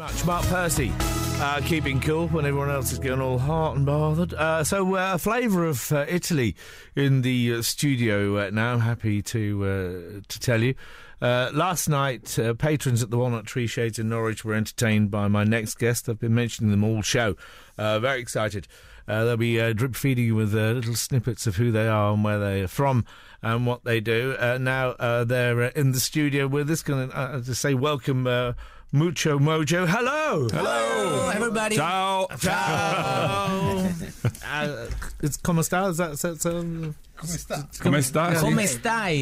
Much. Mark Percy, keeping cool when everyone else is getting all hot and bothered. So a flavour of Italy in the studio now. Happy to tell you. Last night, patrons at the Walnut Tree Shades in Norwich were entertained by my next guest. I've been mentioning them all show. Very excited. They'll be drip feeding you with little snippets of who they are and where they're from and what they do. Now they're in the studio with us. Going to say welcome, Mucho Mojo. Hello. Hello, everybody. Ciao. Ciao. Come sta? Is that Come sta? Come stai?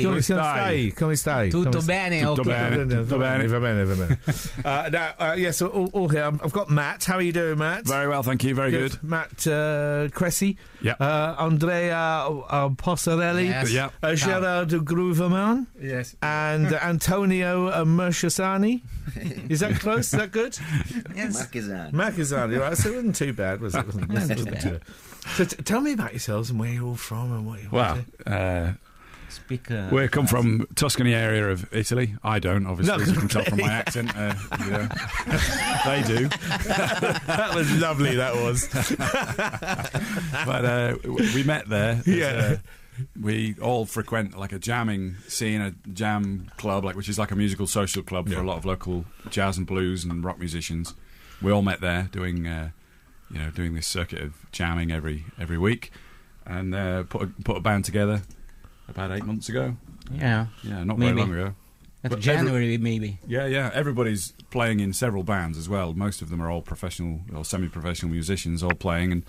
Come stai? Come stai? Tutto bene? Tutto Okay. bene. Va bene. Now, yes, all here. I've got Matt. How are you doing, Matt? Very well, thank you. Very good. Matt Cressey. Yeah. Andrea Posarelli. Yes. Yeah. Gerardo Gruverman. Yes. And Antonio Marchesani. Is that close? Is that good? Yes. Marchesani, right? So it wasn't too bad, was it? Not too bad. So tell me about yourselves and where you're all from and what you want to do. We come from Tuscany area of Italy. I don't, obviously, No, as you can tell from my accent. They do. That was lovely, that was. But we met there. Yeah. We all frequent like a jamming scene, a jam club, which is like a musical social club for a lot of local jazz and blues and rock musicians. We all met there doing this circuit of jamming every week, and put a band together about 8 months ago. Yeah. Yeah, not Maybe. very long ago. At January, maybe. Yeah. Everybody's playing in several bands as well. Most of them are all professional or semi-professional musicians, all playing. And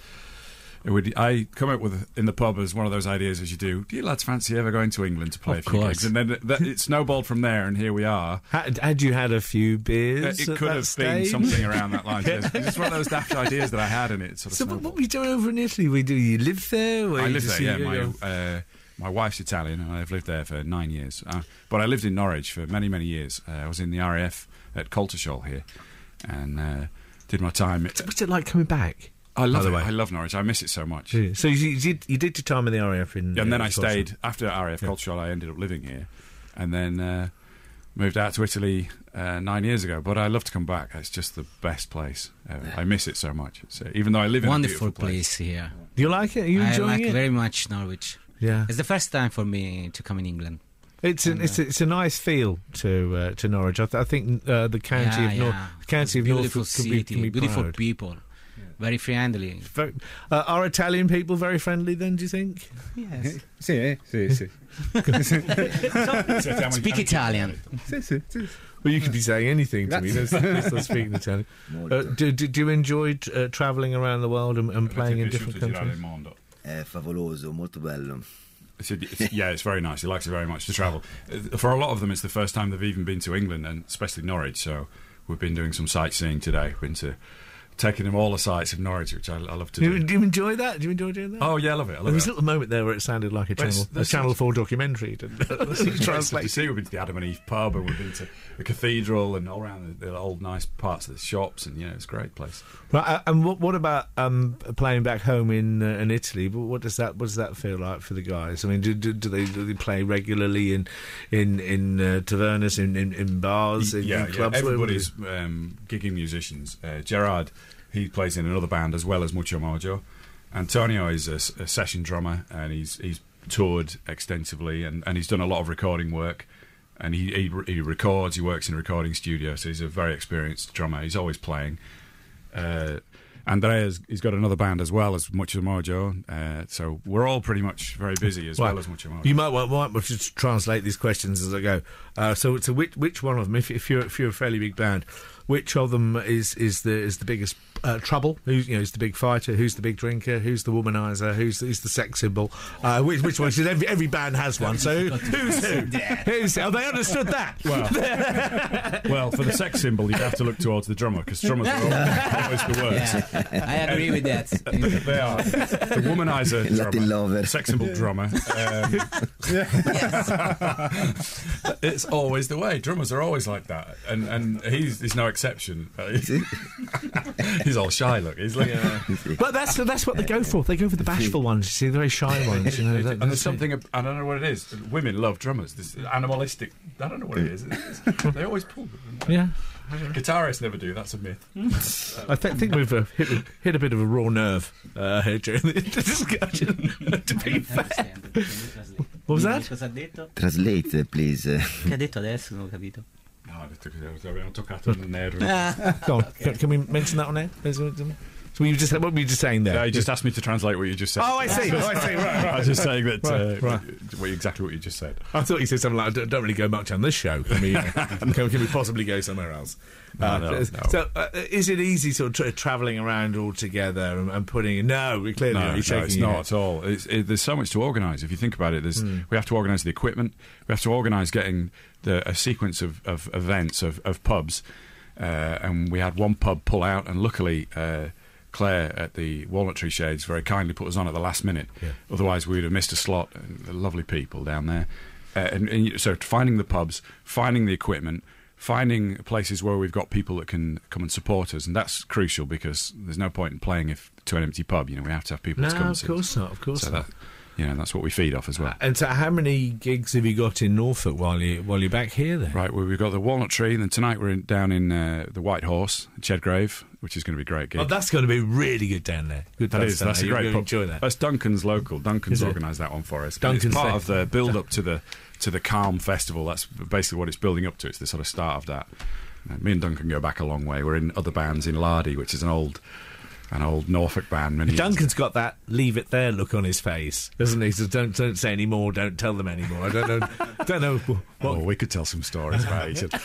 I come up with in the pub as one of those ideas as you do. Do you lads fancy ever going to England to play a few gigs? And then it snowballed from there, and here we are. Had you had a few beers? It could have been something around that line. Yes. It's one of those daft ideas that I had, and it sort of. So what were you doing over in Italy? You live there? I live there. Yeah, my wife's Italian, and I've lived there for 9 years. But I lived in Norwich for many, many years. I was in the RAF at Coltershall here, and did my time. What's it like coming back? I love it. I love Norwich. I miss it so much. Yeah. So you did your time in the RAF in... and then I stayed. After RAF Coltershall, I ended up living here. And then moved out to Italy 9 years ago. But I love to come back. It's just the best place ever. I miss it so much. Even though I live in Wonderful a beautiful place here. Do you like it? Are you enjoying it? I like very much Norwich. Yeah. It's the first time for me to come in England. It's a nice feel to Norwich. I think the county of Norfolk can be beautiful proud. people. Very friendly. Are Italian people very friendly then, do you think? Yes. Sì. Speak Italian. Well, you could be saying anything to me. That's speaking Italian. Do you enjoy travelling around the world and playing in different countries? È favoloso, molto bello. It's very nice. He likes it very much to travel. For a lot of them, it's the first time they've even been to England, and especially Norwich. So we've been doing some sightseeing today. Taking them all the sights of Norwich, which I love to do. Do you enjoy that? Do you enjoy doing that? Oh yeah, I love it. There was a little moment there where it sounded like a Channel 4 documentary. Translate. You see, we've been to the Adam and Eve pub, and we've been to the cathedral, and all around the old nice parts of the shops, and it's a great place. Right, and what about playing back home in Italy? What does that feel like for the guys? I mean, do they play regularly in tavernas, in bars, in clubs? Everybody's gigging musicians. Gerard, he plays in another band as well as Mucho Mojo. Antonio is a session drummer, and he's toured extensively, and he's done a lot of recording work. And he records. He works in a recording studio, so he's a very experienced drummer. He's always playing. Andrea's he's got another band as well as Mucho Mojo, so we're all pretty much very busy as well as Mucho Mojo. You might just translate these questions as I go. So which one of them, if you're a fairly big band, which of them is the biggest trouble? Who's the big fighter? Who's the big drinker? Who's the womanizer? Who's the sex symbol? Which one? Every band has one. So who's who? They understood that. Well, for the sex symbol, you'd have to look towards the drummer, because drummers are always the worst. Yeah, I agree with that. They are. The womanizer drummer, sex symbol drummer. It's always the way. Drummers are always like that, and he's no exception. He's all shy. Look, he's like. But that's what they go for. They go for the bashful ones. You see, the very shy ones. You know, and there's something. I don't know what it is. Women love drummers. This animalistic. I don't know what it is. They always pull them. Yeah. Guitarists never do. That's a myth. I think we've hit a bit of a raw nerve here during the discussion. To be fair. What was that? Cosa ha detto? Translate, please. Che ha detto adesso? Non ho capito. No, abbiamo toccato il nervo. Go on. Can we mention that on air? So what were you just saying there? Yeah, you just asked me to translate what you just said. Oh, I see. Right. I was just saying that Right. exactly what you just said. I thought you said something like, "I don't really go much on this show. Can we possibly go somewhere else?" No. So, is it easy sort of travelling around all together and putting? No, clearly No, you're shaking it's your not head. at all. There's so much to organise. If you think about it, we have to organise the equipment. We have to organise getting a sequence of events of pubs, and we had one pub pull out, and luckily. Claire at the Walnut Tree Shades very kindly put us on at the last minute. Yeah. Otherwise, we would have missed a slot. Lovely people down there. And so finding the pubs, finding the equipment, finding places where we've got people that can come and support us. And that's crucial because there's no point in playing to an empty pub. You know, we have to have people to come and see us. Of course not. That's what we feed off as well. And so how many gigs have you got in Norfolk while you're back here then? Right, well, we've got the Walnut Tree, and then tonight we're down in the White Horse, Chedgrave, which is going to be a great gig. Oh, that's going to be really good down there. That's a great pub. Enjoy that. That's Duncan's local. Duncan's organised that one for us. Duncan's it's part of the build-up to the Calm Festival. That's basically what it's building up to. It's the sort of start of that. Me and Duncan go back a long way. We're in other bands in Lardy, which is an old Norfolk band. Duncan's got that leave it there look on his face, doesn't he? So don't say any more. Don't tell them anymore. I don't know. Oh, we could tell some stories about each other.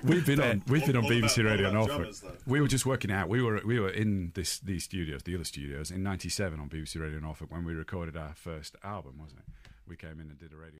We've been on BBC Radio Norfolk. We were just working out. We were in these studios, the other studios, in '97 on BBC Radio Norfolk when we recorded our first album, wasn't it? We came in and did a radio.